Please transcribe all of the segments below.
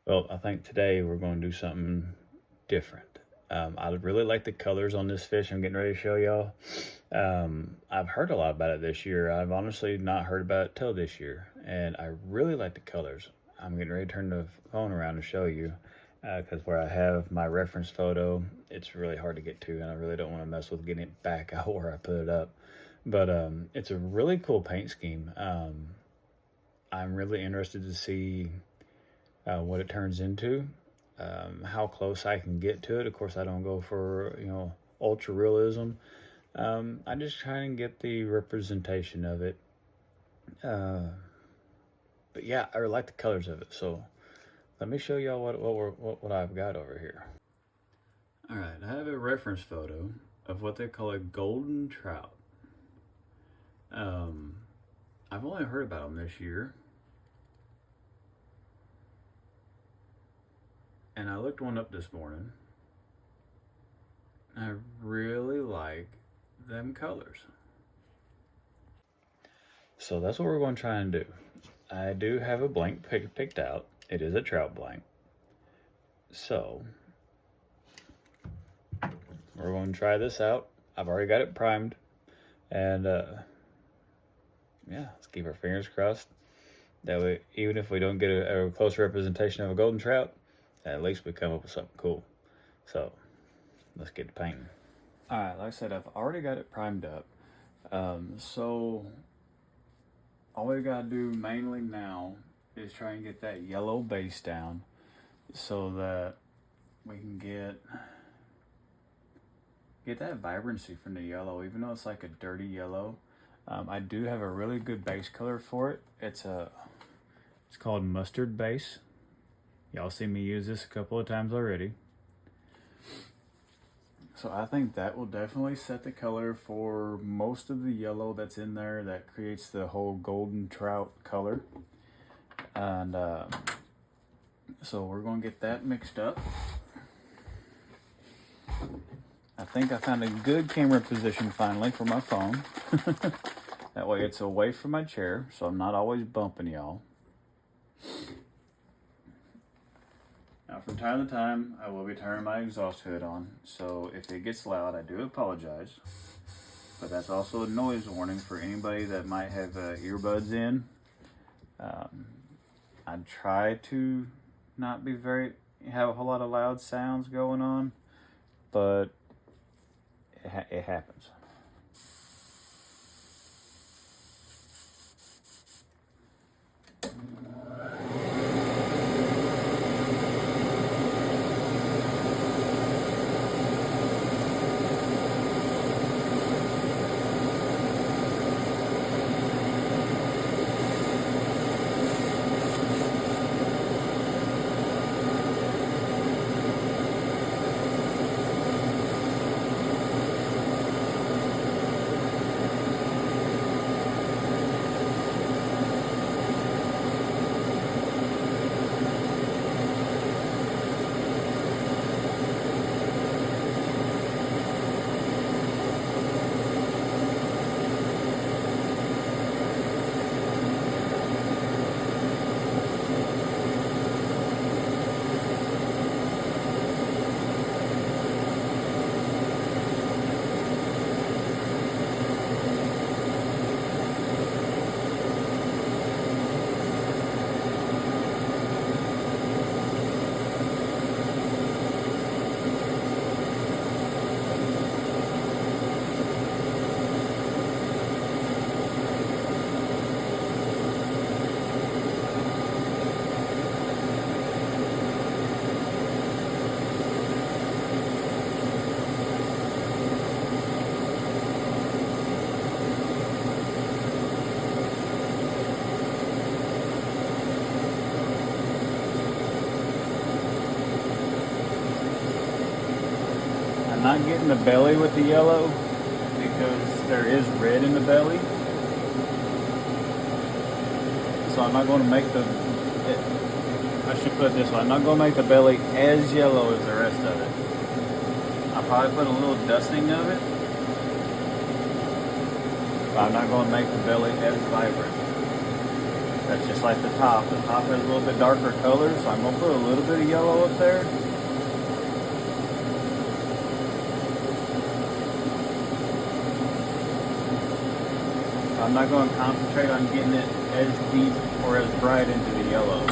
Well, I think today we're going to do something different. I really like the colors on this fish I'm getting ready to show y'all. I've heard a lot about it this year. I've honestly not heard about it till this year, and I really like the colors. I'm getting ready to turn the phone around to show you because where I have my reference photo, it's really hard to get to, and I really don't want to mess with getting it back out where I put it up. But it's a really cool paint scheme. I'm really interested to see what it turns into, how close I can get to it. Of course, I don't go for, ultra realism. I just try and get the representation of it. But yeah, I like the colors of it. So let me show y'all what I've got over here. All right, I have a reference photo of what they call a golden trout. I've only heard about them this year. And I looked one up this morning. I really like them colors. So that's what we're going to try and do. I do have a blank picked out. It is a trout blank. So we're going to try this out. I've already got it primed. And yeah, let's keep our fingers crossed. That way, even if we don't get a close representation of a golden trout, at least we come up with something cool. So let's get to painting. All right, like I said, I've already got it primed up. So all we gotta do mainly now is try and get that yellow base down so that we can get that vibrancy from the yellow, even though it's like a dirty yellow. I do have a really good base color for it. It's called mustard base. Y'all seen me use this a couple of times already. So I think that will definitely set the color for most of the yellow that's in there that creates the whole golden trout color. And so we're going to get that mixed up. I think I found a good camera position finally for my phone. That way it's away from my chair, so I'm not always bumping y'all. Now from time to time, I will be turning my exhaust hood on, so if it gets loud, I do apologize. But that's also a noise warning for anybody that might have earbuds in. I try to not have a whole lot of loud sounds going on, but it happens. I'm not getting the belly with the yellow because there is red in the belly. So I'm not going to make I should put it this way, I'm not going to make the belly as yellow as the rest of it. I'll probably put a little dusting of it, but I'm not going to make the belly as vibrant. That's just like the top. The top has a little bit darker color, so I'm gonna put a little bit of yellow up there. I'm not going to concentrate on getting it as deep or as bright into the yellow.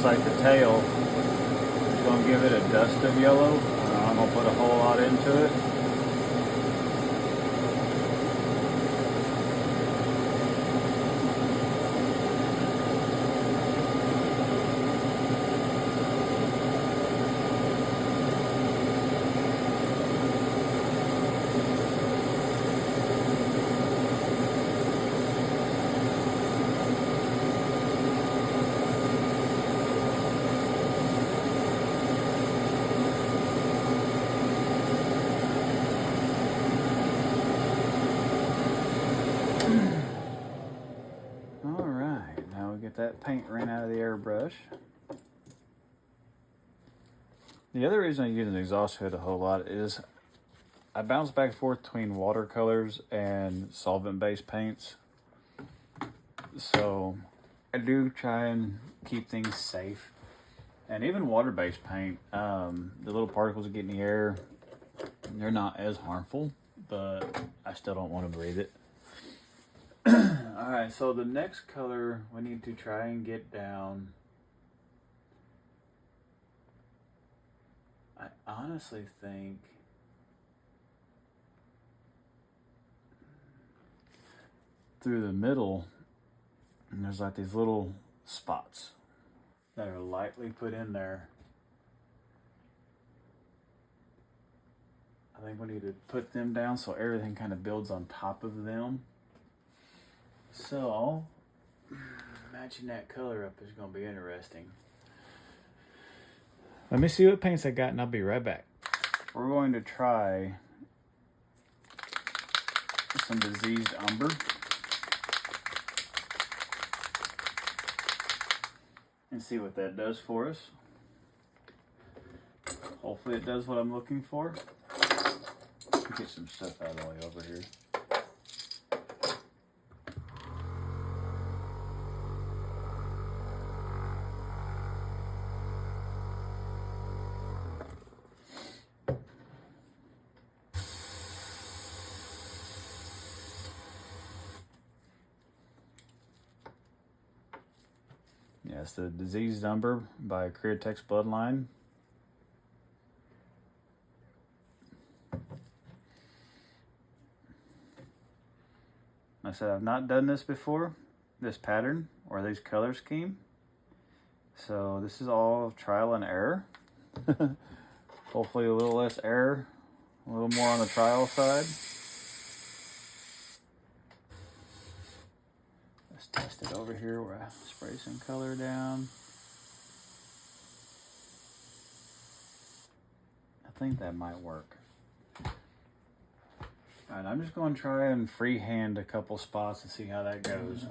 Like the tail, just gonna give it a dust of yellow. I'm gonna put a whole lot into it. That paint ran out of the airbrush. The other reason I use an exhaust hood a whole lot is I bounce back and forth between watercolors and solvent-based paints. So I do try and keep things safe. And even water-based paint, the little particles that get in the air, they're not as harmful, but I still don't want to breathe it. Alright, so the next color we need to try and get down. I honestly think through the middle, and there's like these little spots that are lightly put in there. I think we need to put them down so everything kind of builds on top of them. So, matching that color up is going to be interesting. Let me see what paints I got and I'll be right back. We're going to try some diseased umber. And see what that does for us. Hopefully it does what I'm looking for. Get some stuff out of the way over here. Yes, the Diseased Umber by Createx Bloodline. I said I've not done this before, this pattern or this color scheme. So this is all trial and error. Hopefully a little less error, a little more on the trial side. Let's test it over here where I spray some color down. I think that might work. Alright, I'm just going to try and freehand a couple spots and see how that goes.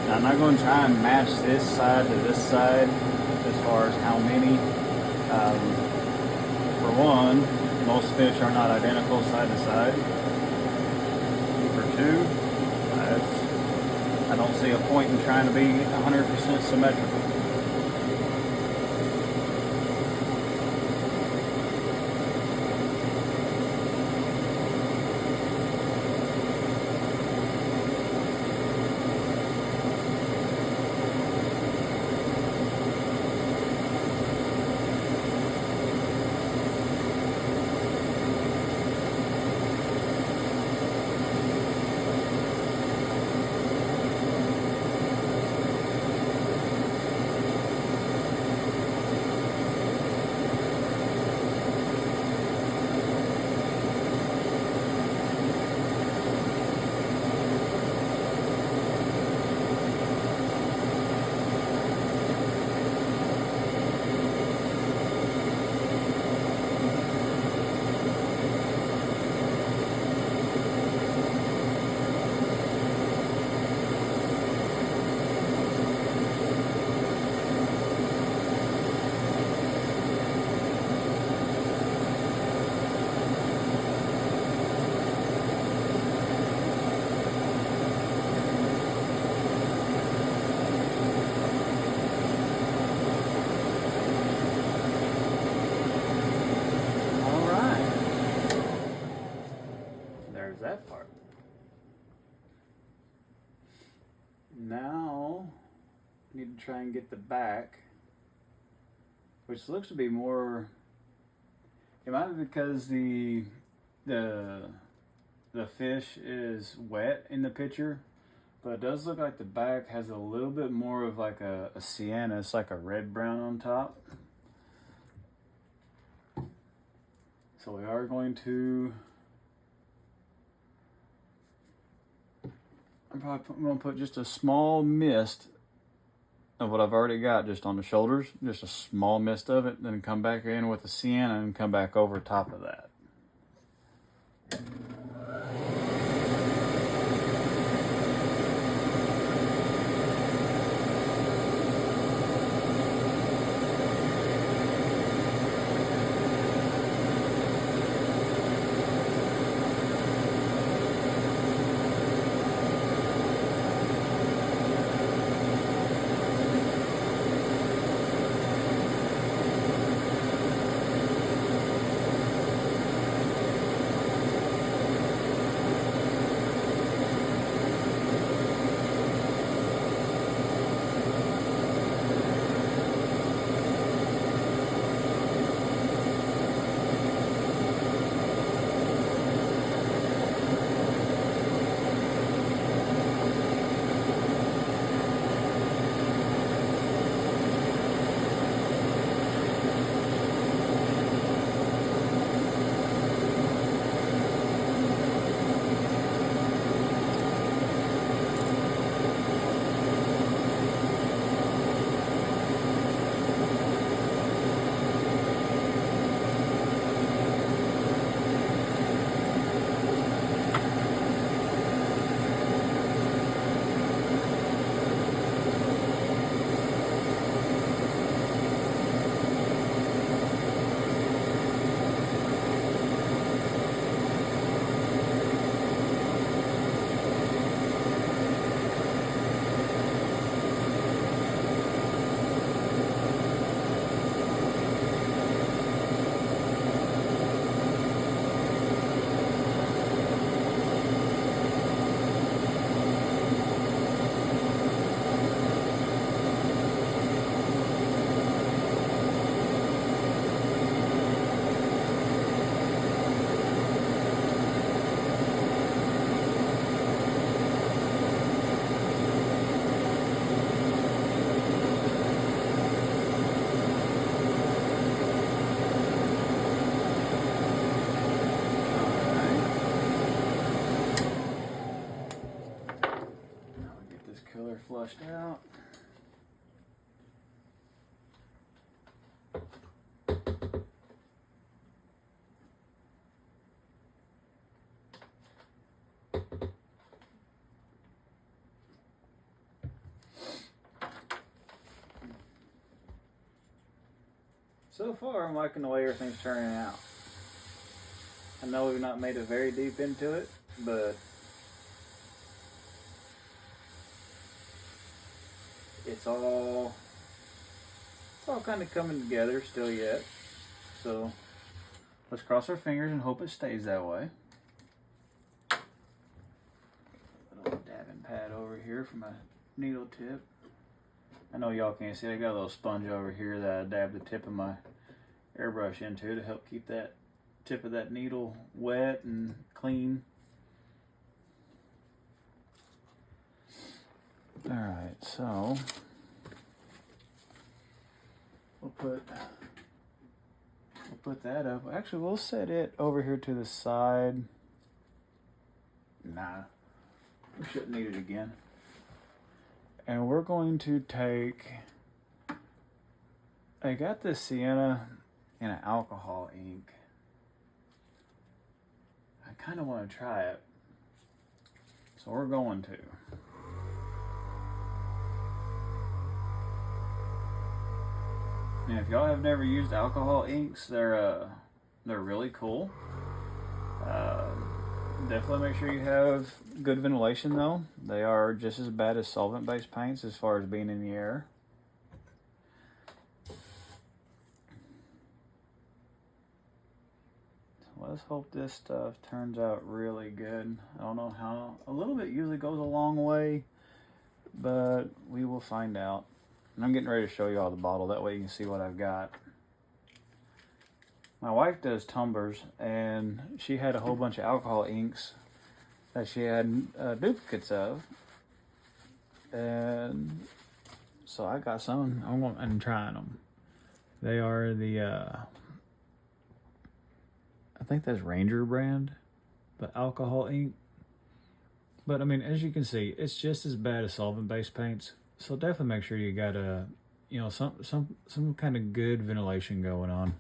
I'm not going to try and match this side to this side as far as how many. For one, most fish are not identical side to side. For two, I don't see a point in trying to be 100% symmetrical. That part. Now I need to try and get the back, which looks to be more. It might be because the fish is wet in the picture, but it does look like the back has a little bit more of like a sienna. It's like a red brown on top. So we are going to. I'm going to put just a small mist of what I've already got just on the shoulders, just a small mist of it, then come back in with the sienna and come back over top of that. flushed out. So far, I'm liking the way everything's turning out. I know we've not made it very deep into it, but it's all kind of coming together still yet. So let's cross our fingers and hope it stays that way. Little dabbing pad over here for my needle tip. I know y'all can't see, I got a little sponge over here that I dab the tip of my airbrush into to help keep that tip of that needle wet and clean. Alright, so we'll put that up. Actually, we'll set it over here to the side. Nah, we shouldn't need it again. And we're going to take, I got this sienna in an alcohol ink. I kind of want to try it. So we're going to. And if y'all have never used alcohol inks, they're really cool. Definitely make sure you have good ventilation though. They are just as bad as solvent-based paints as far as being in the air. So let's hope this stuff turns out really good. I don't know how, a little bit usually goes a long way, but we will find out. And I'm getting ready to show you all the bottle, that way you can see what I've got. My wife does tumblers, and she had a whole bunch of alcohol inks that she had duplicates of. And so I got some, I'm trying them. They are the, I think that's Ranger brand, the alcohol ink. But I mean, as you can see, it's just as bad as solvent-based paints. So definitely make sure you got a, you know, some kind of good ventilation going on.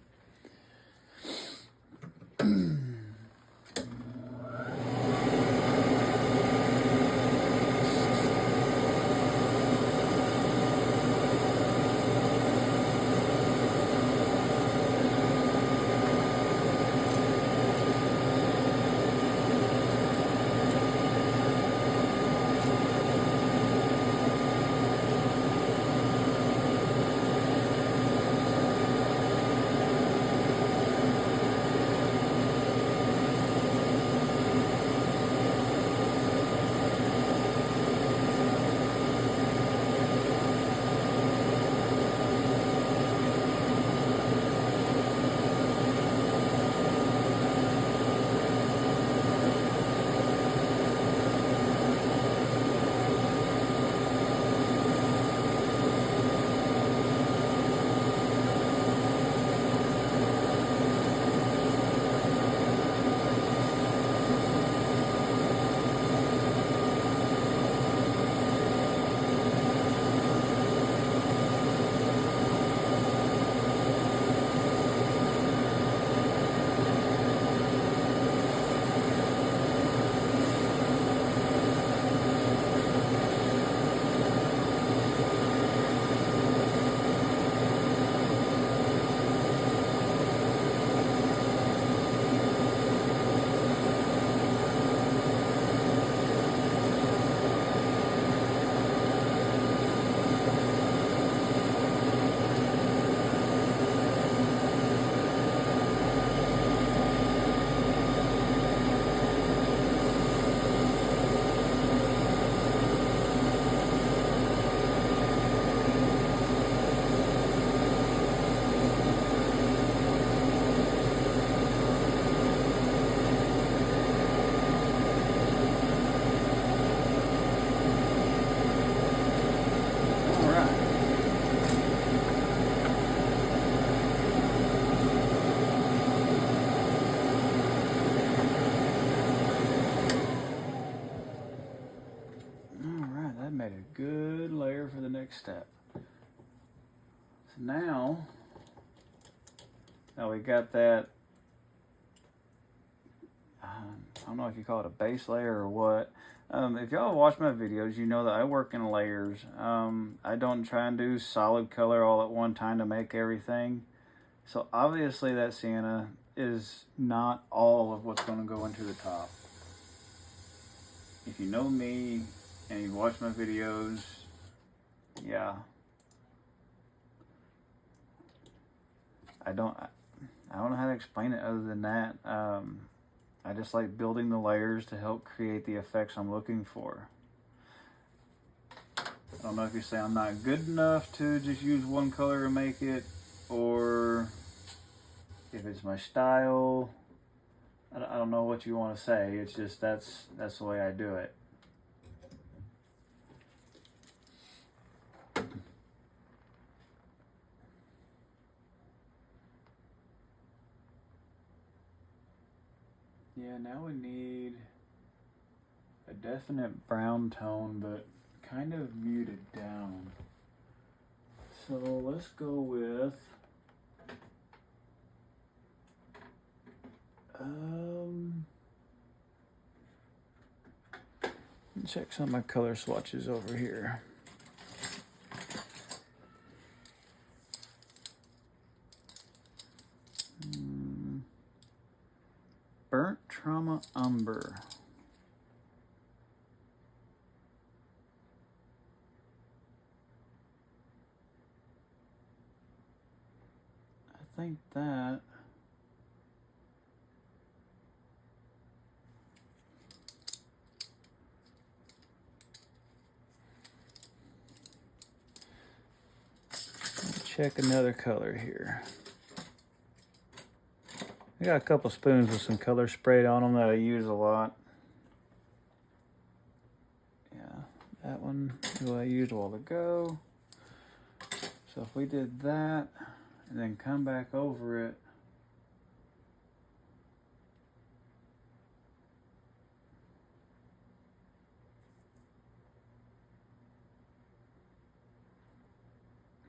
next step. So now we got that, I don't know if you call it a base layer or what. If y'all watch my videos, you know that I work in layers. I don't try and do solid color all at one time to make everything. So obviously that sienna is not all of what's going to go into the top. If you know me and you watch my videos, yeah. I don't know how to explain it other than that. I just like building the layers to help create the effects I'm looking for. I don't know if you say I'm not good enough to just use one color and make it, or if it's my style. I don't know what you want to say. It's just that's the way I do it. Yeah, now we need a definite brown tone, but kind of muted down. So let's go with check some of my color swatches over here. Burnt Trauma Umber. I think that check another color here. I got a couple spoons with some color sprayed on them that I use a lot. Yeah, that one is what I used a while ago. So if we did that and then come back over it,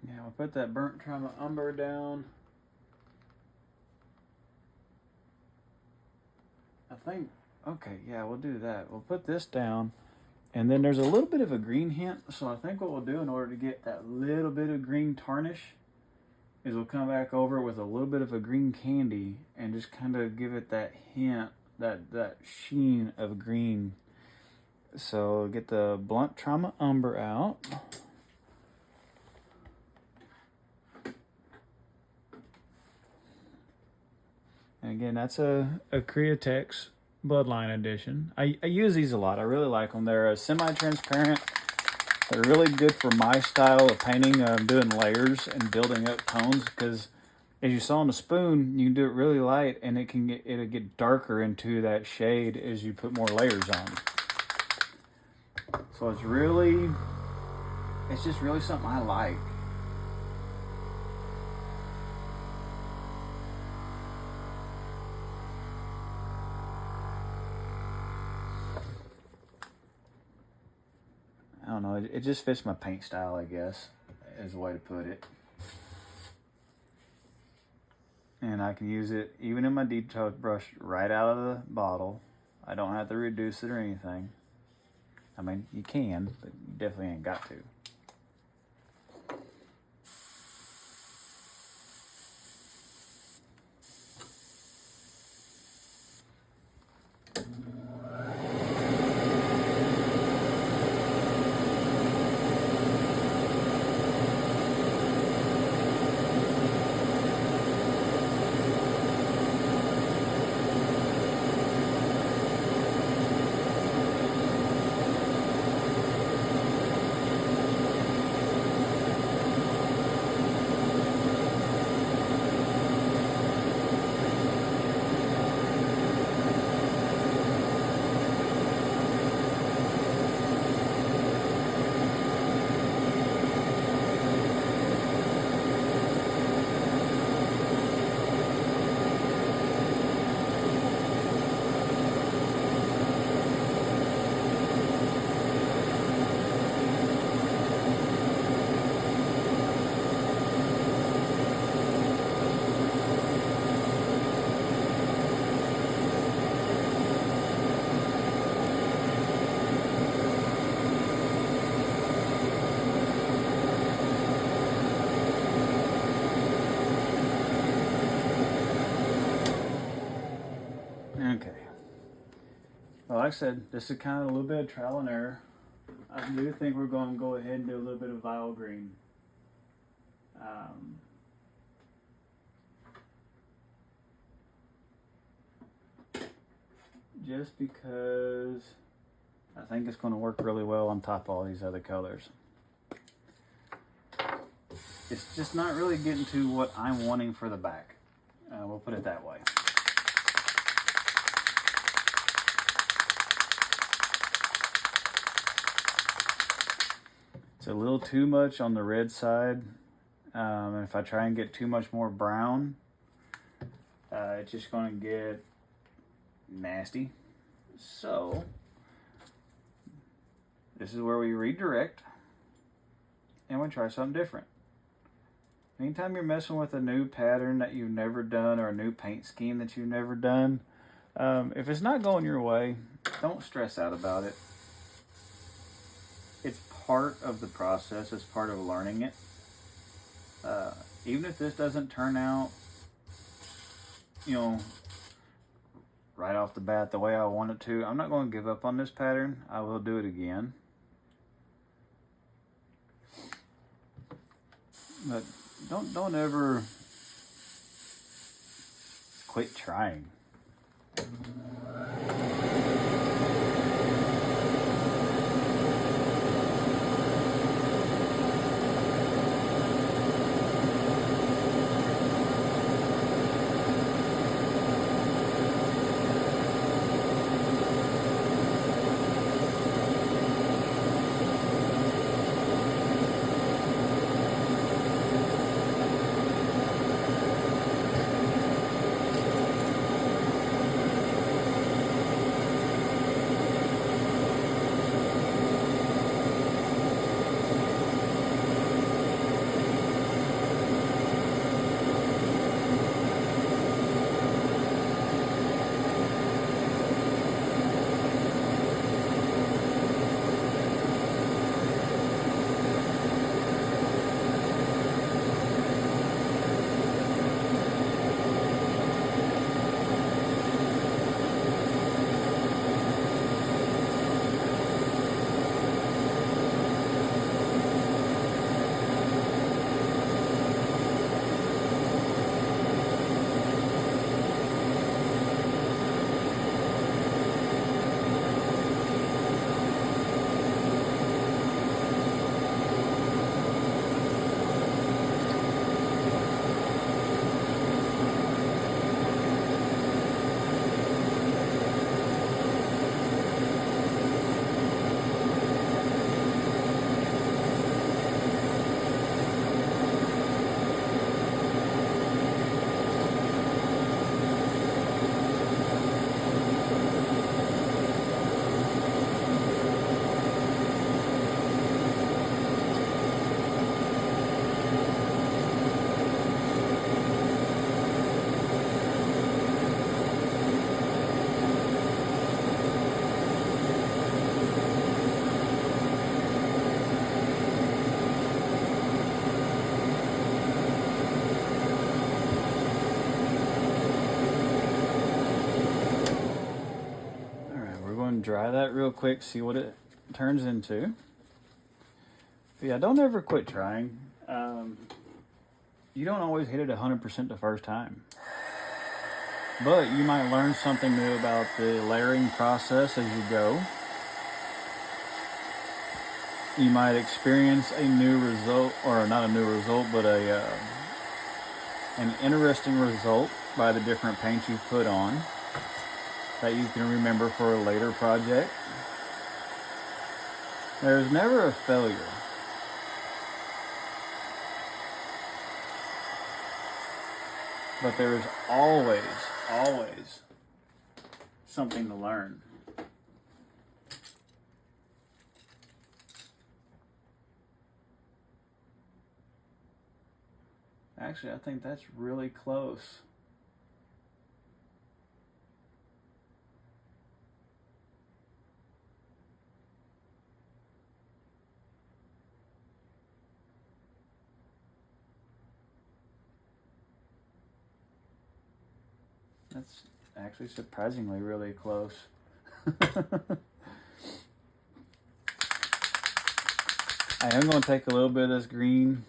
yeah, we'll put that Burnt Trauma Umber down. I think, okay, yeah, we'll do that. We'll put this down, and then there's a little bit of a green hint, so I think what we'll do in order to get that little bit of green tarnish is we'll come back over with a little bit of a green candy and just kind of give it that hint, that sheen of green. So get the Blunt Trauma Umber out. And again, that's a Createx Bloodline edition. I use these a lot. I really like them. They're semi-transparent. They're really good for my style of painting, doing layers and building up tones, because as you saw on the spoon, you can do it really light and it'll get darker into that shade as you put more layers on. So it's just really something I like. I don't know, it just fits my paint style, I guess, is the way to put it. And I can use it even in my detail brush right out of the bottle. I don't have to reduce it or anything. I mean, you can, but you definitely ain't got to. Well, like I said, this is kind of a little bit of trial and error. I do think we're going to go ahead and do a little bit of vial green. Um, just because I think it's going to work really well on top of all these other colors. It's just not really getting to what I'm wanting for the back. We'll put it that way. It's a little too much on the red side. If I try and get too much more brown, it's just going to get nasty. So this is where we redirect and we try something different. Anytime you're messing with a new pattern that you've never done or a new paint scheme that you've never done, if it's not going your way, don't stress out about it. It's part of the process. It's part of learning it. Even if this doesn't turn out, right off the bat the way I want it to, I'm not going to give up on this pattern. I will do it again. But don't ever quit trying. Dry that real quick, see what it turns into. But yeah, don't ever quit trying. You don't always hit it 100% the first time. But you might learn something new about the layering process as you go. You might experience a new result, or not a new result, but an interesting result by the different paints you put on that you can remember for a later project. There's never a failure. But there's always something to learn. Actually, I think that's really close. That's actually surprisingly really close. I am going to take a little bit of this green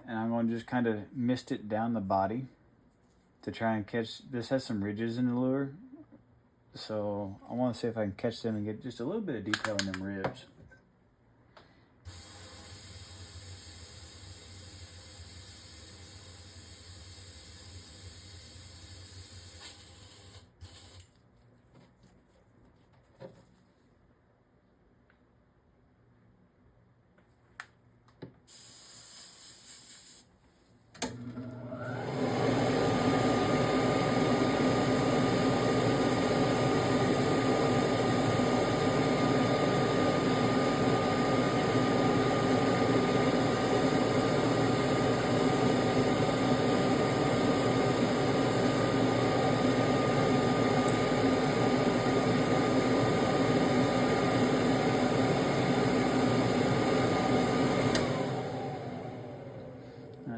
and I'm going to just kind of mist it down the body to try and catch. This has some ridges in the lure, so I want to see if I can catch them and get just a little bit of detail in them ribs.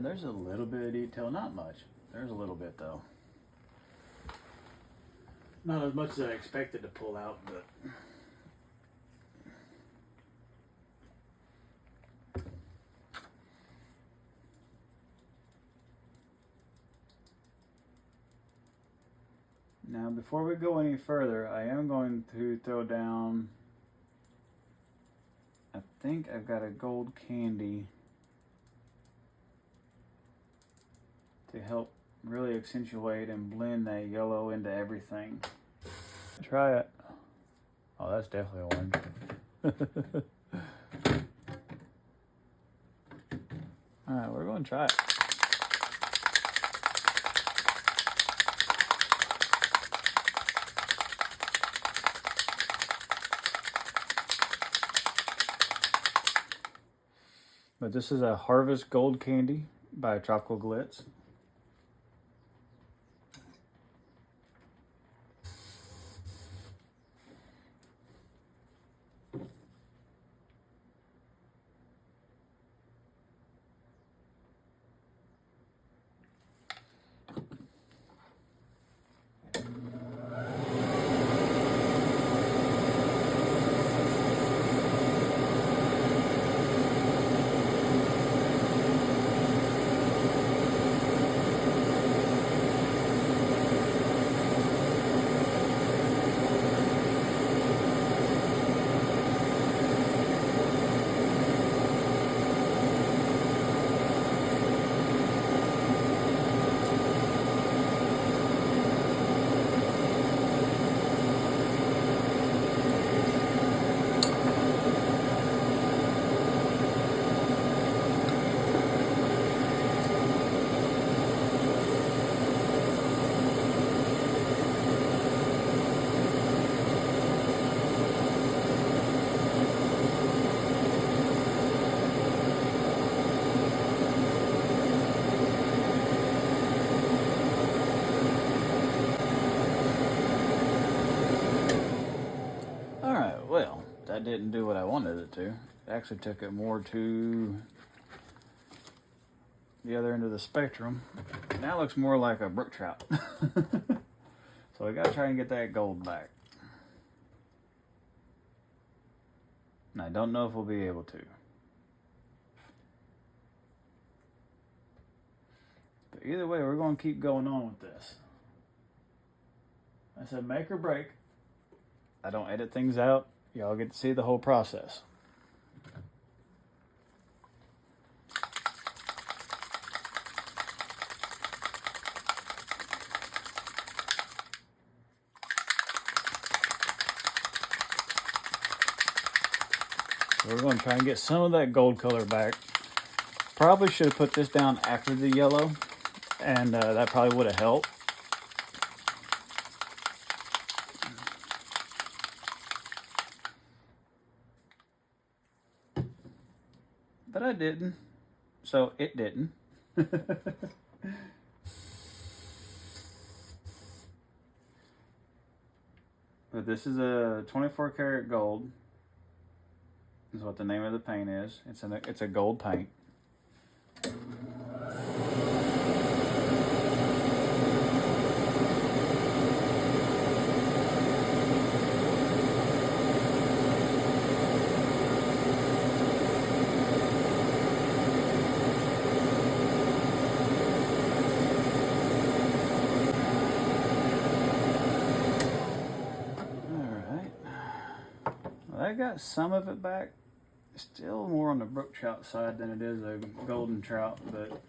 There's a little bit of detail, not much. There's a little bit though. Not as much as I expected to pull out, but now before we go any further, I am going to throw down, I think I've got a gold candy to help really accentuate and blend that yellow into everything. Try it. Oh, that's definitely orange. All right, we're going to try it. But this is a Harvest Gold Candy by Tropical Glitz. That didn't do what I wanted it to. It actually took it more to the other end of the spectrum. Now it looks more like a brook trout. So I gotta try and get that gold back. And I don't know if we'll be able to. But either way, we're gonna keep going on with this. I said make or break. I don't edit things out. Y'all get to see the whole process. So we're going to try and get some of that gold color back. Probably should have put this down after the yellow, and that probably would have helped. But I didn't, so it didn't. But this is a 24 karat gold, is what the name of the paint is. It's a gold paint. I got some of it back. Still more on the brook trout side than it is a golden trout, but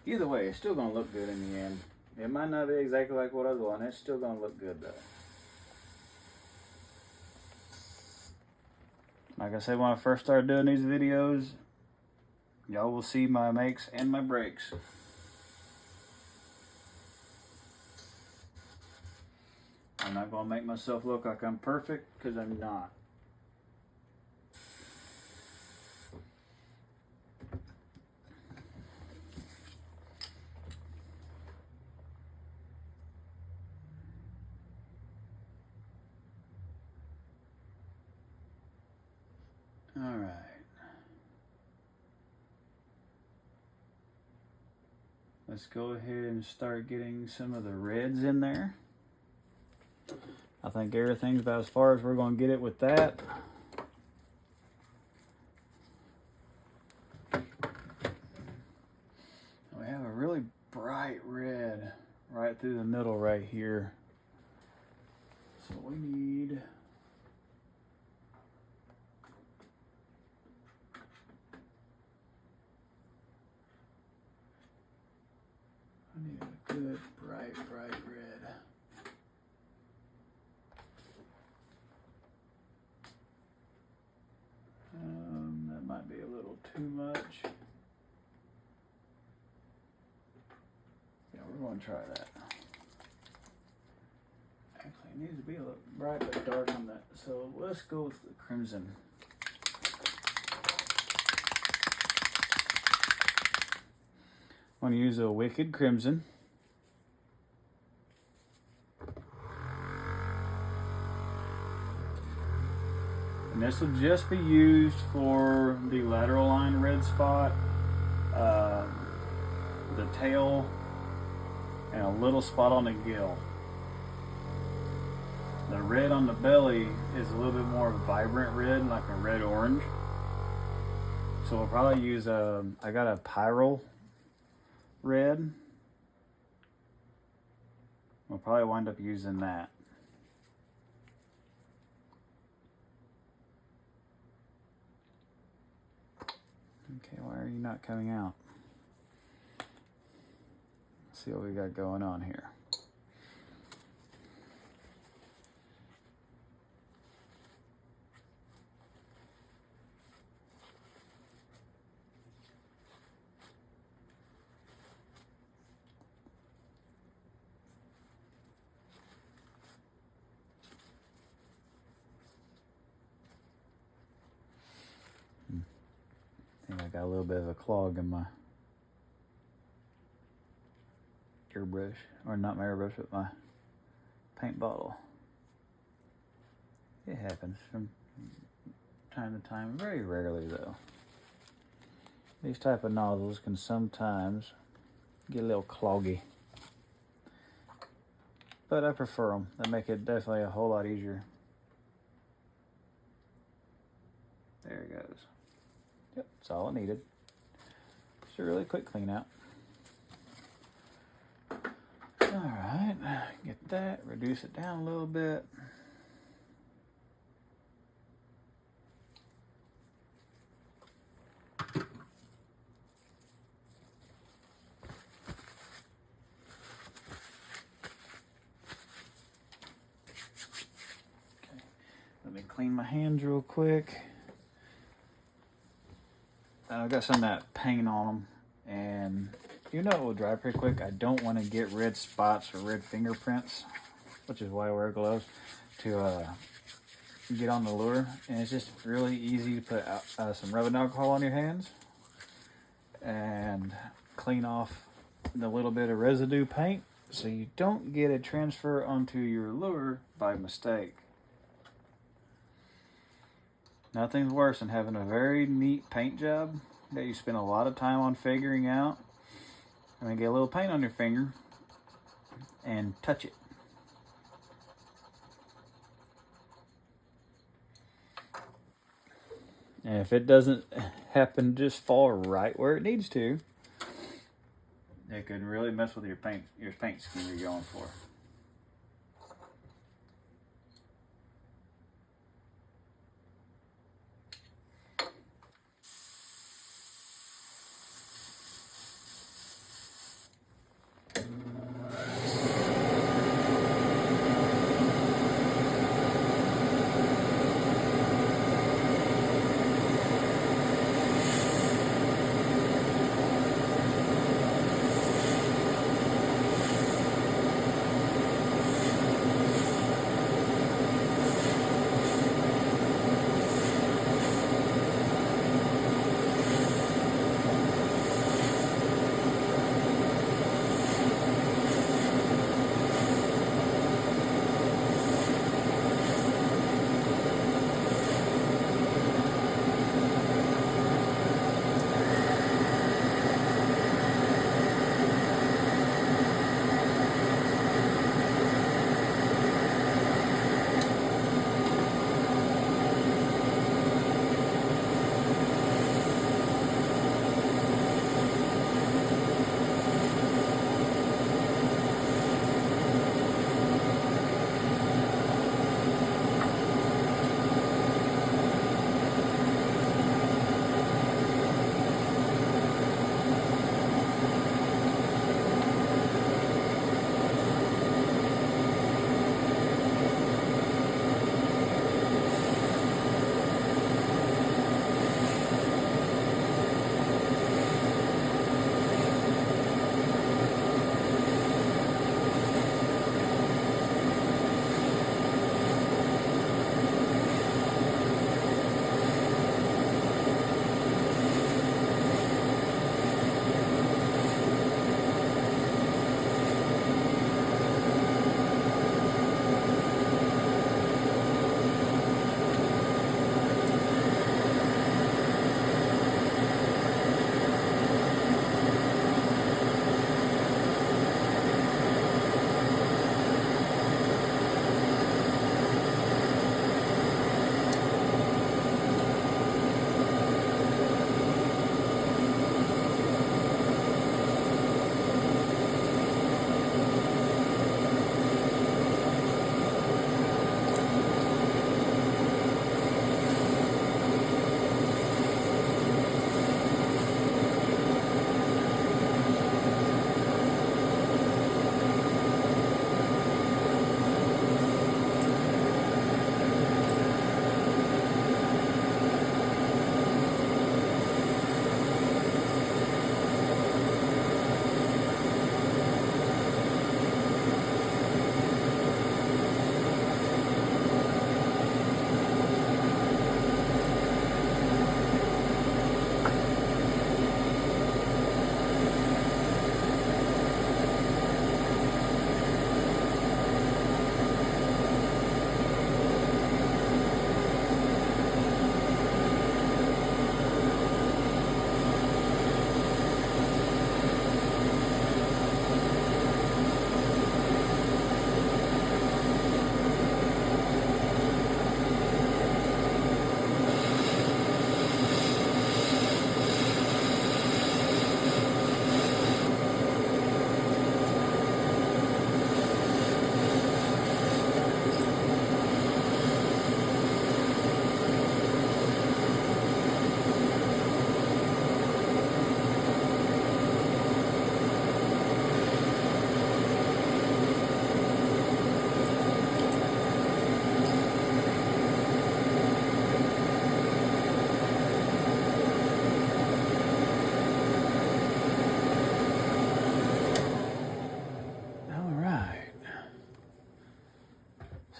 either way, it's still gonna look good in the end. It might not be exactly like what I was wanting. It's still gonna look good though. Like I said, when I first started doing these videos, y'all will see my makes and my breaks. I'm not gonna make myself look like I'm perfect, because I'm not. All right. Let's go ahead and start getting some of the reds in there. I think everything's about as far as we're going to get it with that. We have a really bright red right through the middle right here. So we need a good bright red. That might be a little too much. Yeah, we're going to try that. Actually, it needs to be a little bright but dark on that. So let's go with the crimson. I'm going to use a Wicked Crimson. And this will just be used for the lateral line red spot, the tail, and a little spot on the gill. The red on the belly is a little bit more vibrant red, like a red-orange. So we'll probably use I got a Pyro red. We'll probably wind up using that. Okay, why are you not coming out? Let's see what we got going on here. I think I got a little bit of a clog in my airbrush, or not my airbrush, but my paint bottle. It happens from time to time, very rarely though. These type of nozzles can sometimes get a little cloggy, but I prefer them. They make it definitely a whole lot easier. There it goes. Yep, that's all it needed. Just a really quick clean out. Alright, get that, reduce it down a little bit. Okay, let me clean my hands real quick. I've got some of that paint on them, and you know it will dry pretty quick. I don't want to get red spots or red fingerprints, which is why I wear gloves, to get on the lure. And it's just really easy to put some rubbing alcohol on your hands and clean off the little bit of residue paint so you don't get a transfer onto your lure by mistake. Nothing's worse than having a very neat paint job that you spend a lot of time on figuring out, and then get a little paint on your finger and touch it. And if it doesn't happen to just fall right where it needs to, It could really mess with your paint scheme you're going for.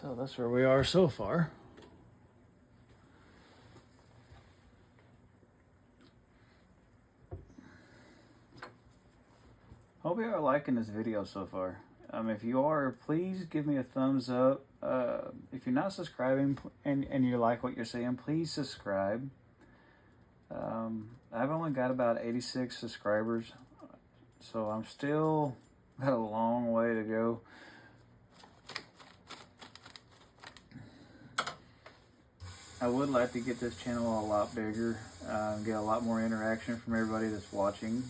So that's where we are so far. Hope you are liking this video so far. If you are, please give me a thumbs up. If you're not subscribing and you like what you're seeing, please subscribe. I've only got about 86 subscribers, so I'm still got a long way to go. I would like to get this channel a lot bigger, get a lot more interaction from everybody that's watching.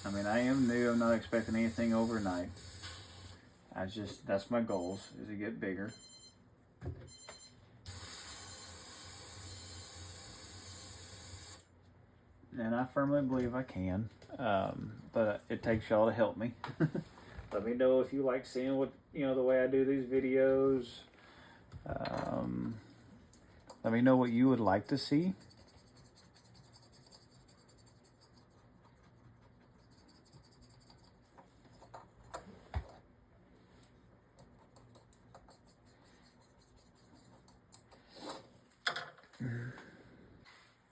I mean, I am new. I'm not expecting anything overnight. That's my goals, is to get bigger. And I firmly believe I can. But it takes y'all to help me. Let me know if you like seeing the way I do these videos. Let me know what you would like to see.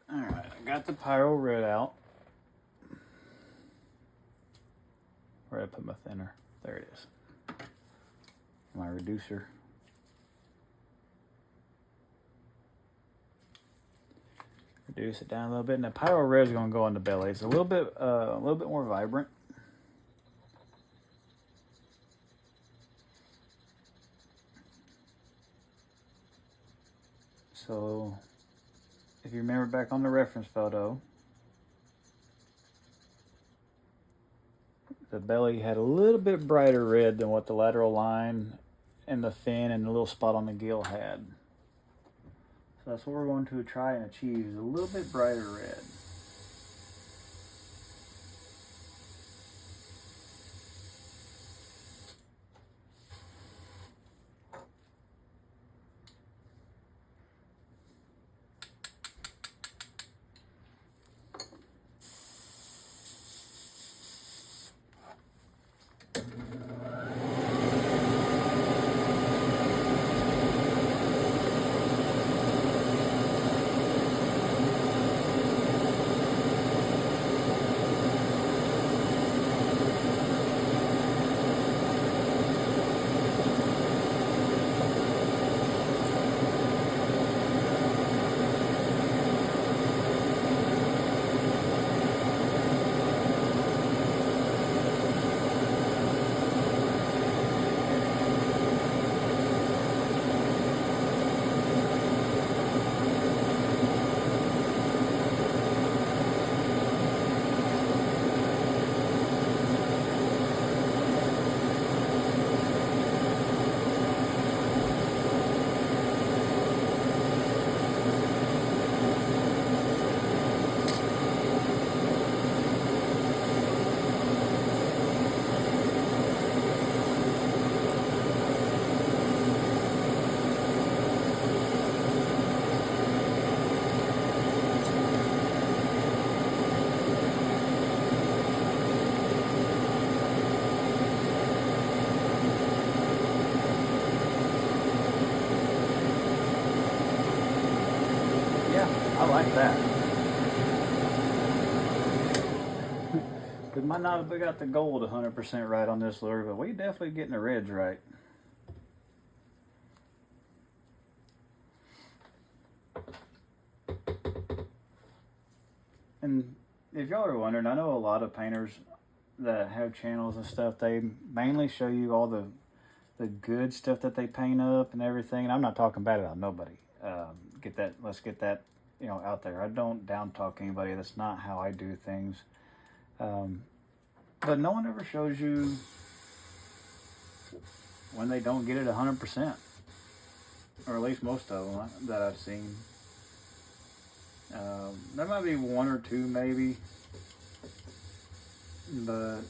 Alright, I got the pyro red out. Where did I put my thinner? There it is. My reducer. Reduce it down a little bit, and the pyro red is going to go on the belly. It's a little bit more vibrant. So, if you remember back on the reference photo, the belly had a little bit brighter red than what the lateral line and the fin and the little spot on the gill had. So that's what we're going to try and achieve, is a little bit brighter red. I like that. We might not have got the gold 100% right on this lure, but we definitely getting the reds right. And if y'all are wondering, I know a lot of painters that have channels and stuff, they mainly show you all the good stuff that they paint up and everything. And I'm not talking bad about nobody. Let's get that out there. I don't down talk anybody. That's not how I do things. But no one ever shows you when they don't get it 100%, or at least most of them that I've seen. There might be one or two maybe, but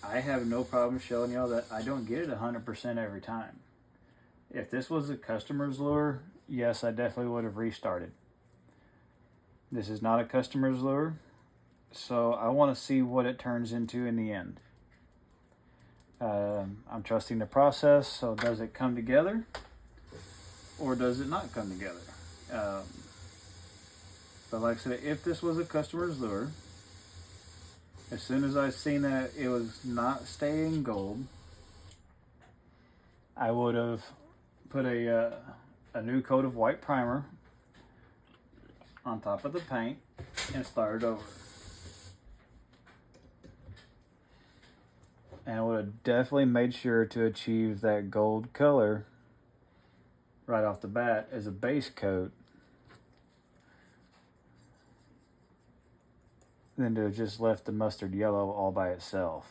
I have no problem showing y'all that I don't get it 100% every time. If this was a customer's lure, yes, I definitely would have restarted. This is not a customer's lure, so I want to see what it turns into in the end. I'm trusting the process, so does it come together or does it not come together? But like I said, if this was a customer's lure, as soon as I seen that it was not staying gold, I would have put a new coat of white primer on top of the paint and started over. And I would have definitely made sure to achieve that gold color right off the bat as a base coat. than to have just left the mustard yellow all by itself.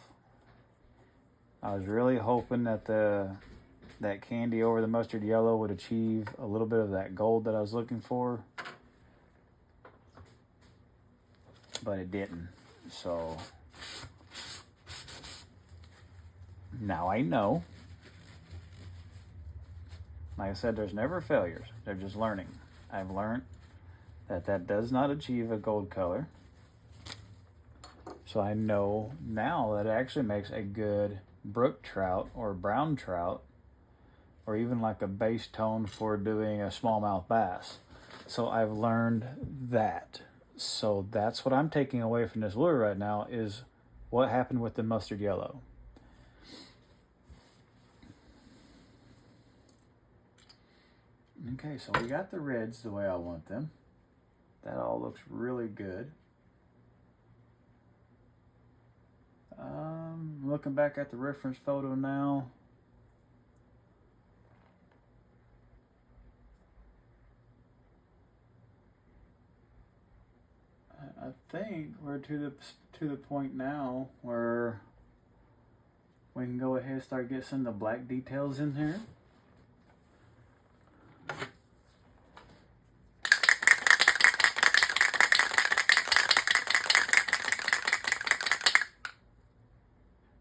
I was really hoping that that candy over the mustard yellow would achieve a little bit of that gold that I was looking for, but it didn't. So now I know. Like I said, there's never failures. They're just learning. I've learned that does not achieve a gold color. So I know now that it actually makes a good brook trout or brown trout, or even like a base tone for doing a smallmouth bass. So I've learned that. So that's what I'm taking away from this lure right now, is what happened with the mustard yellow. Okay, so we got the reds the way I want them. That all looks really good. Looking back at the reference photo now, I think we're to the point now where we can go ahead and start getting some of the black details in here.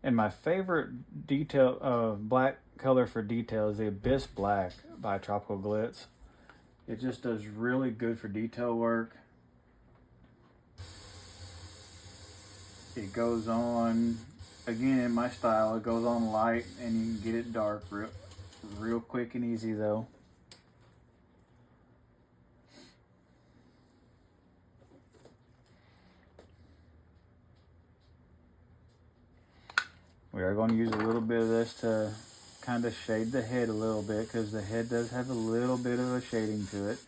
And my favorite detail, black color for detail is the Abyss Black by Tropical Glitz. It just does really good for detail work. It goes on, again, in my style, it goes on light and you can get it dark real quick and easy though. We are going to use a little bit of this to kind of shade the head a little bit, because the head does have a little bit of a shading to it.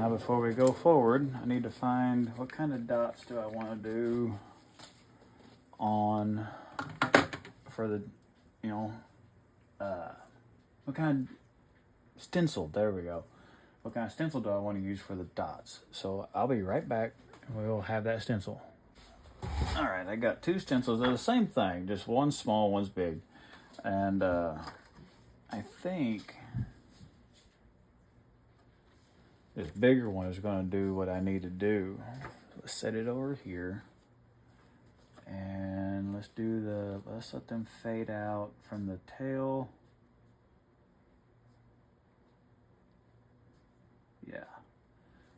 Before we go forward, I need to find what kind of dots do I want to do on for the, what kind of stencil, there we go. What kind of stencil do I want to use for the dots? So I'll be right back and we'll have that stencil. All right, I got two stencils. They're the same thing, just one's small, one's big. And I think this bigger one is going to do what I need to do. Let's set it over here. And let's let them fade out from the tail. Yeah.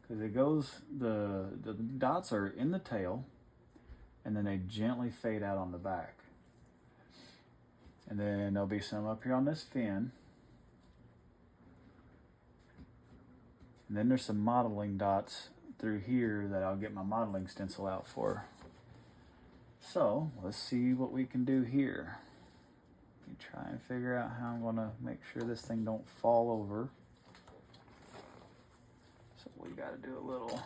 Because it goes, the dots are in the tail, and then they gently fade out on the back. And then there'll be some up here on this fin. And then there's some modeling dots through here that I'll get my modeling stencil out for. So let's see what we can do here. Let me try and figure out how I'm gonna make sure this thing don't fall over. So we gotta do a little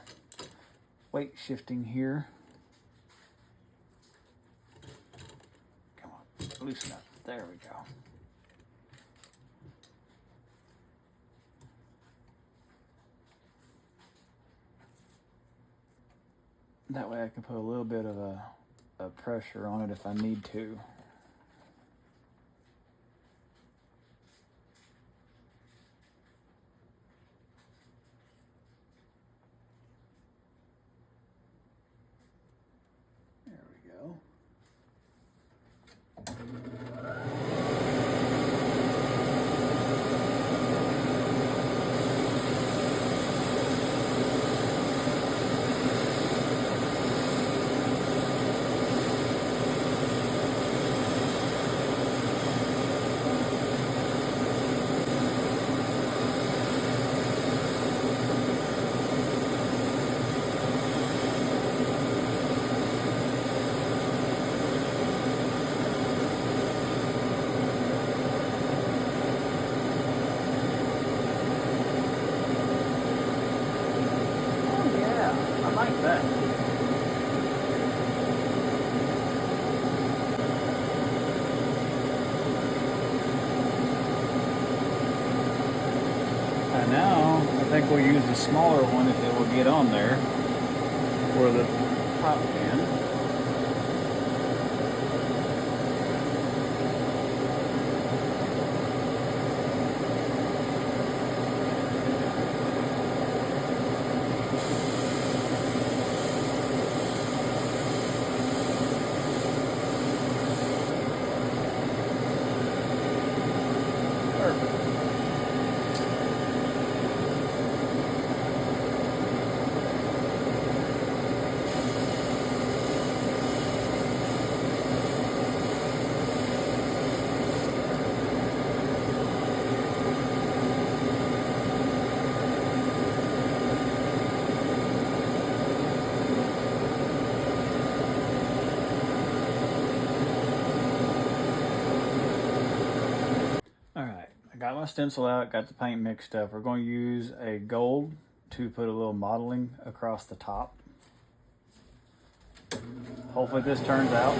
weight shifting here. Come on, loosen up. There we go. That way I can put a little bit of a pressure on it if I need to. There we go. And now I think we'll use the smaller one if it will get on there for the top fin. Got my stencil out, got the paint mixed up. We're going to use a gold to put a little modeling across the top. Hopefully this turns out.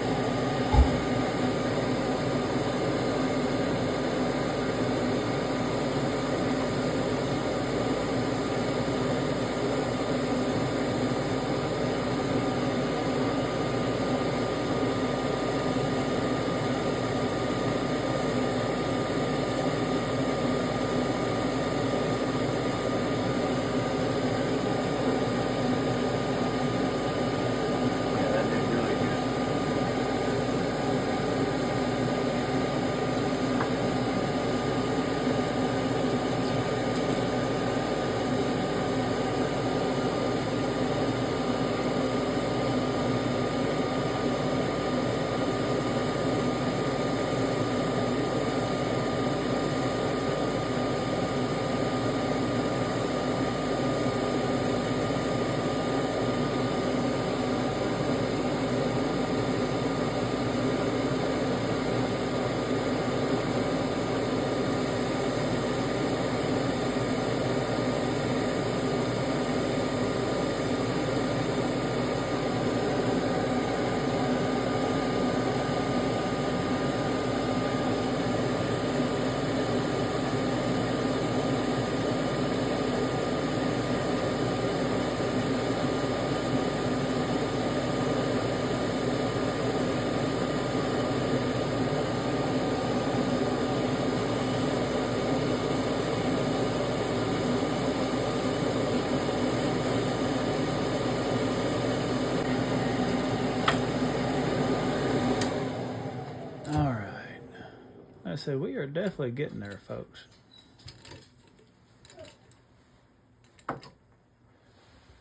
I said, we are definitely getting there, folks.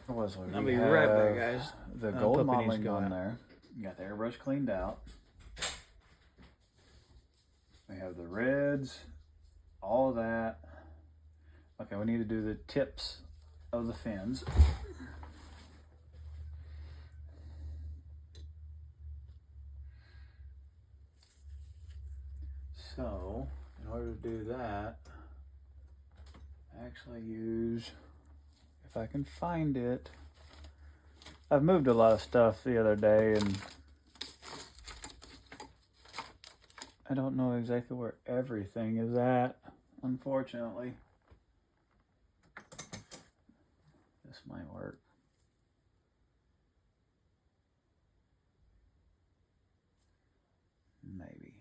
I'll be right back, guys. The gold modeling going there. You got the airbrush cleaned out. We have the reds, all of that. Okay, we need to do the tips of the fins. So, in order to do that, I actually use, if I can find it, I've moved a lot of stuff the other day and I don't know exactly where everything is at, unfortunately. This might work. Maybe.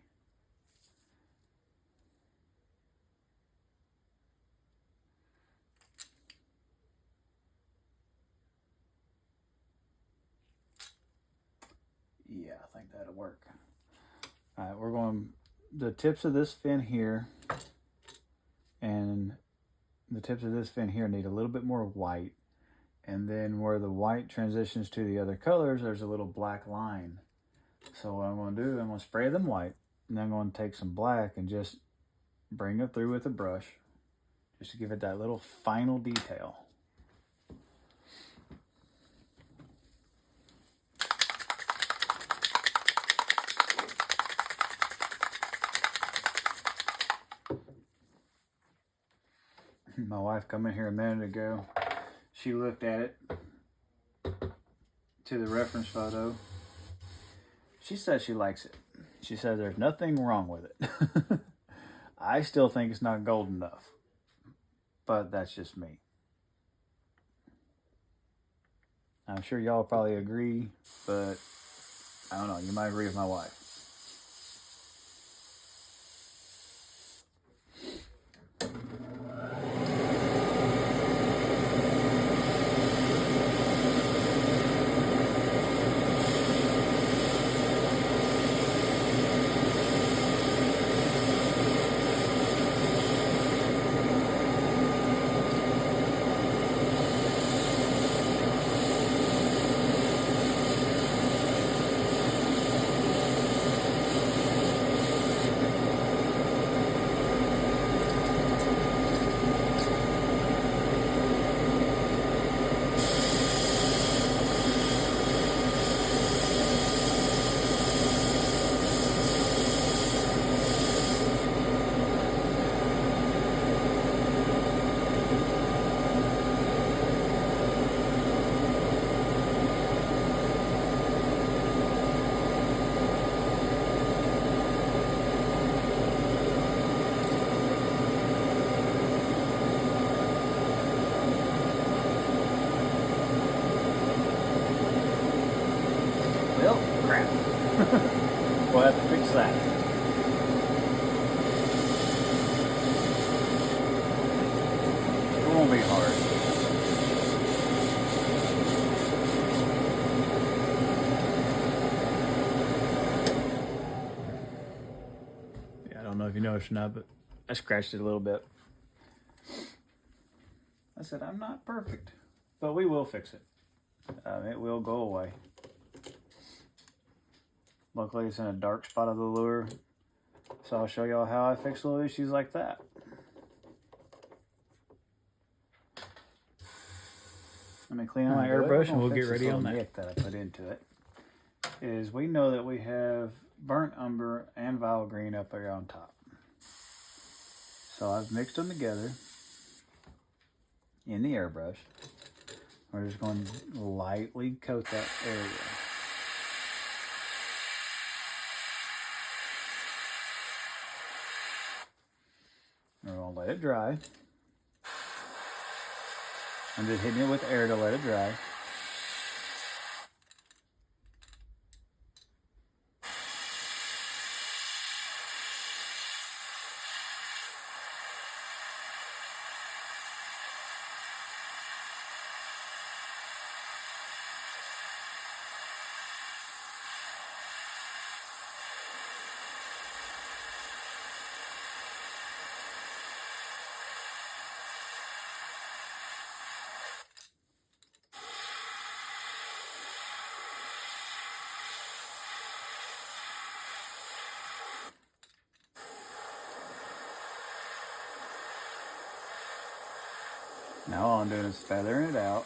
Yeah, I think that'll work. All right, we're going the tips of this fin here and the tips of this fin here need a little bit more white. And then where the white transitions to the other colors, there's a little black line. So what I'm going to do, I'm going to spray them white, and then I'm going to take some black and just bring it through with a brush, just to give it that little final detail. My wife come in here a minute ago. She looked at it to the reference photo. She says she likes it. She says there's nothing wrong with it. I still think it's not gold enough. but that's just me. I'm sure y'all probably agree, but I don't know. You might agree with my wife. Well, crap. We'll have to fix that. It won't be hard. Yeah, I don't know if you noticed or not, but I scratched it a little bit. I said, I'm not perfect, but we will fix it. It will go away. Luckily, it's in a dark spot of the lure, so I'll show y'all how I fix little issues like that. Let me clean out my airbrush and we'll get ready on that. That I put into it is we know that we have burnt umber and vile green up here on top. So I've mixed them together in the airbrush. We're just going to lightly coat that area. We're going to let it dry. I'm just hitting it with air to let it dry. Now all I'm doing is feathering it out.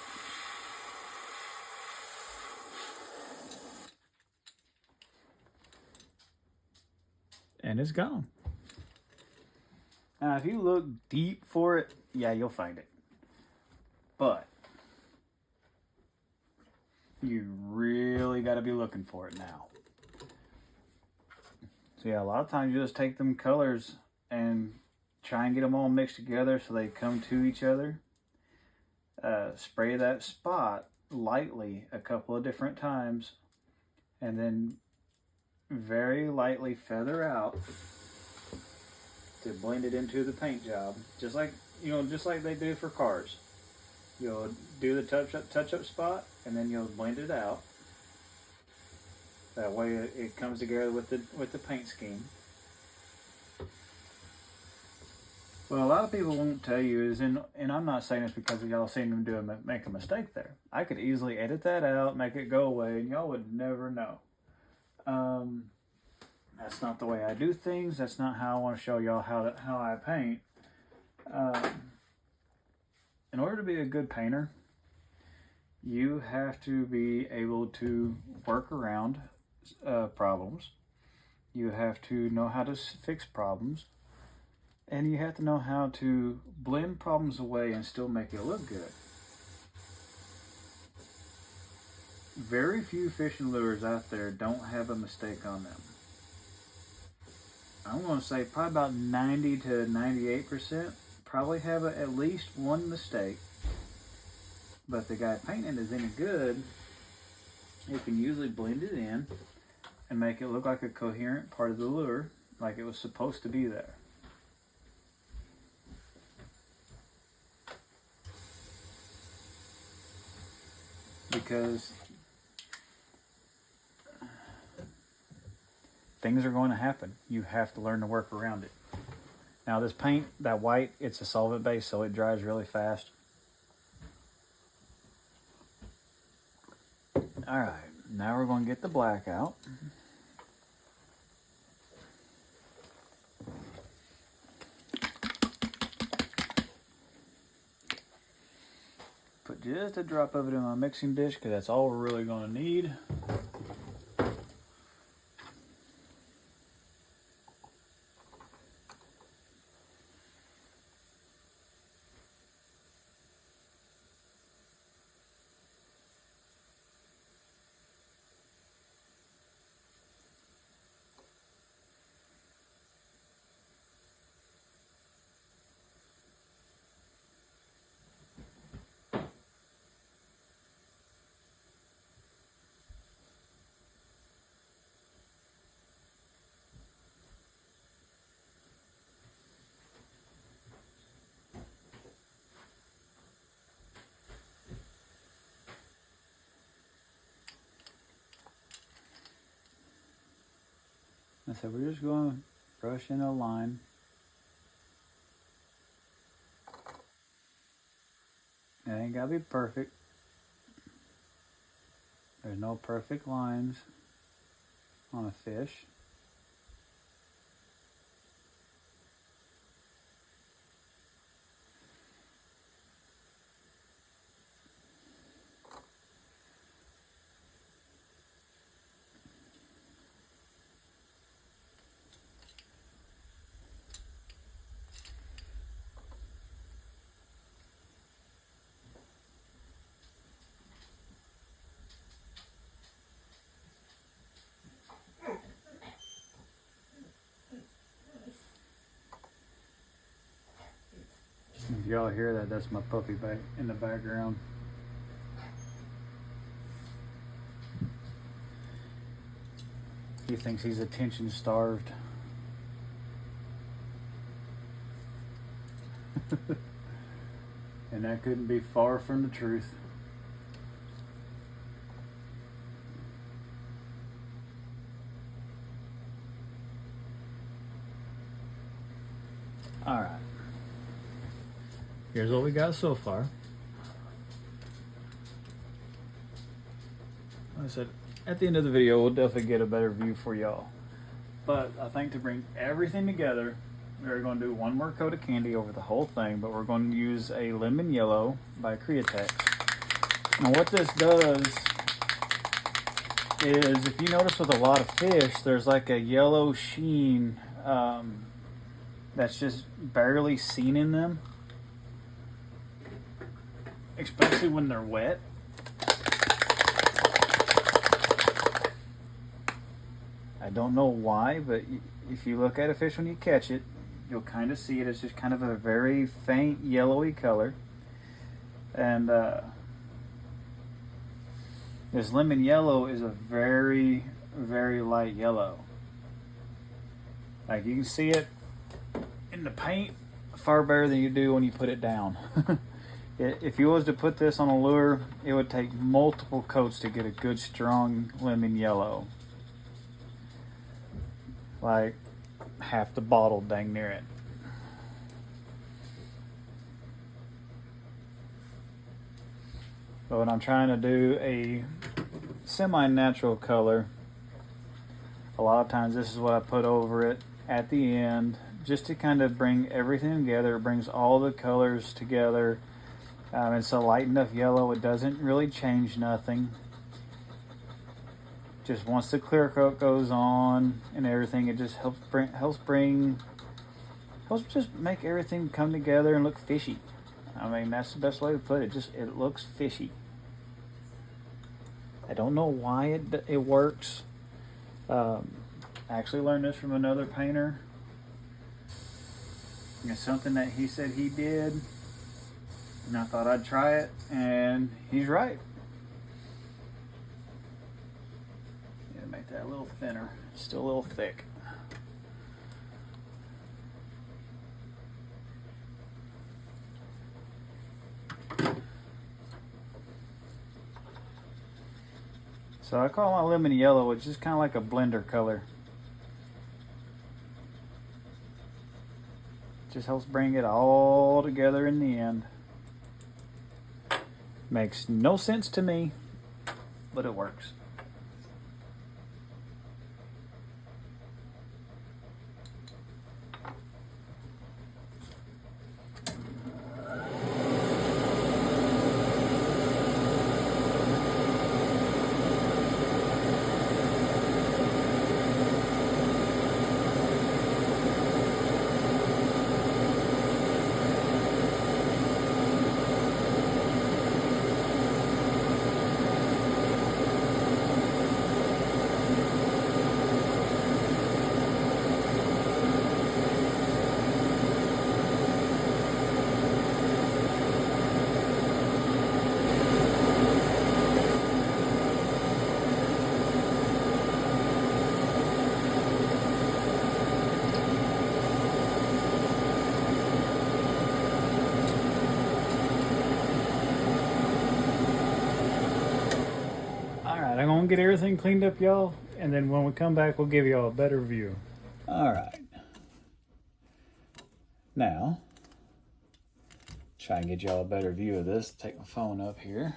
And it's gone. Now if you look deep for it, yeah, you'll find it. But you really got to be looking for it now. So yeah, a lot of times you just take them colors and try and get them all mixed together so they come to each other. Spray that spot lightly a couple of different times and then very lightly feather out to blend it into the paint job, just like they do for cars. You'll do the touch up spot and then you'll blend it out. That way it comes together with the paint scheme. What a lot of people won't tell you is, and I'm not saying this because y'all seen them make a mistake there. I could easily edit that out, make it go away, and y'all would never know. That's not the way I do things. That's not how I want to show y'all how I paint. In order to be a good painter, you have to be able to work around problems. You have to know how to fix problems. And you have to know how to blend problems away and still make it look good. Very few fishing lures out there don't have a mistake on them. I'm going to say probably about 90 to 98% probably have at least one mistake. But if the guy painting is any good, he can usually blend it in and make it look like a coherent part of the lure, like it was supposed to be there. Because things are going to happen. You have to learn to work around it. Now this paint, that white, it's a solvent base, so it dries really fast. All right, now we're going to get the black out. Put just a drop of it in my mixing dish because that's all we're really going to need. I said we're just going to brush in a line. It ain't got to be perfect. There's no perfect lines on a fish. If y'all hear that, that's my puppy back in the background. He thinks he's attention starved. And that couldn't be far from the truth. All right. Here's what we got so far. Like I said, at the end of the video, we'll definitely get a better view for y'all. But I think to bring everything together, we're going to do one more coat of candy over the whole thing, but we're going to use a lemon yellow by Createx. Now what this does is, if you notice with a lot of fish, there's like a yellow sheen that's just barely seen in them. Especially when they're wet. I don't know why, but if you look at a fish when you catch it, you'll kind of see it. It's just kind of a very faint yellowy color. And this lemon yellow is a very, very light yellow. Like you can see it in the paint far better than you do when you put it down. If you was to put this on a lure, it would take multiple coats to get a good strong lemon yellow. Like half the bottle, dang near it. But when I'm trying to do a semi-natural color, a lot of times this is what I put over it at the end, just to kind of bring everything together. It brings all the colors together. It's a light enough yellow, it doesn't really change nothing. Just once the clear coat goes on and everything, it just helps just make everything come together and look fishy. I mean, that's the best way to put it. Just, it looks fishy. I don't know why it works. I actually learned this from another painter. It's something that he said he did, and I thought I'd try it, and he's right. Yeah, make that a little thinner. Still a little thick. So I call my lemon yellow, which is kind of like a blender color. Just helps bring it all together in the end. Makes no sense to me, but it works. I'm gonna get everything cleaned up, y'all, and then when we come back, we'll give y'all a better view. All right. Now, try and get y'all a better view of this. Take my phone up here.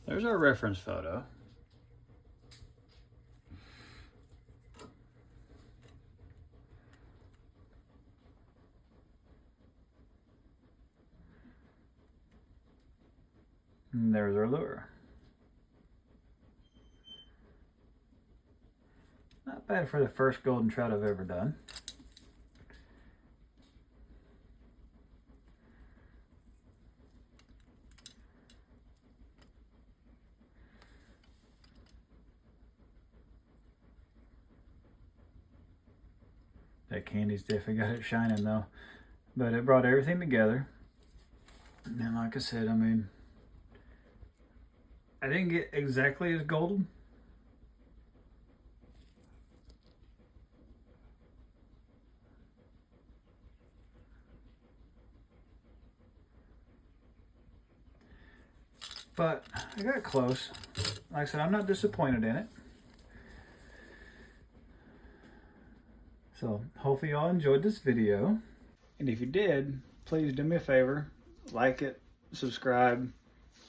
There's our reference photo. And there's our lure. Not bad for the first golden trout I've ever done. That candy's definitely got it shining though. But it brought everything together. And like I said, I mean, I didn't get exactly as golden. But I got close. Like I said, I'm not disappointed in it. So hopefully y'all enjoyed this video. And if you did, please do me a favor, like it, subscribe,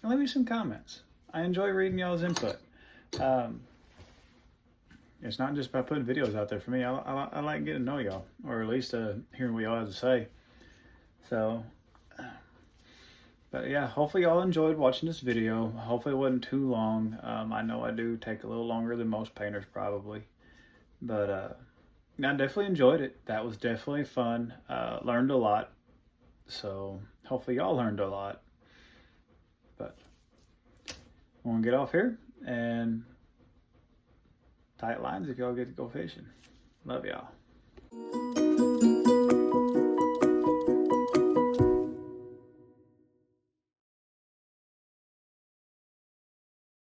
and leave me some comments. I enjoy reading y'all's input. It's not just by putting videos out there for me. I like getting to know y'all, or at least hearing what y'all have to say. So, but yeah, hopefully y'all enjoyed watching this video. Hopefully it wasn't too long. I know I do take a little longer than most painters probably, but I definitely enjoyed it. That was definitely fun. Learned a lot. So hopefully y'all learned a lot. But I'm gonna get off here and tight lines if y'all get to go fishing. Love y'all.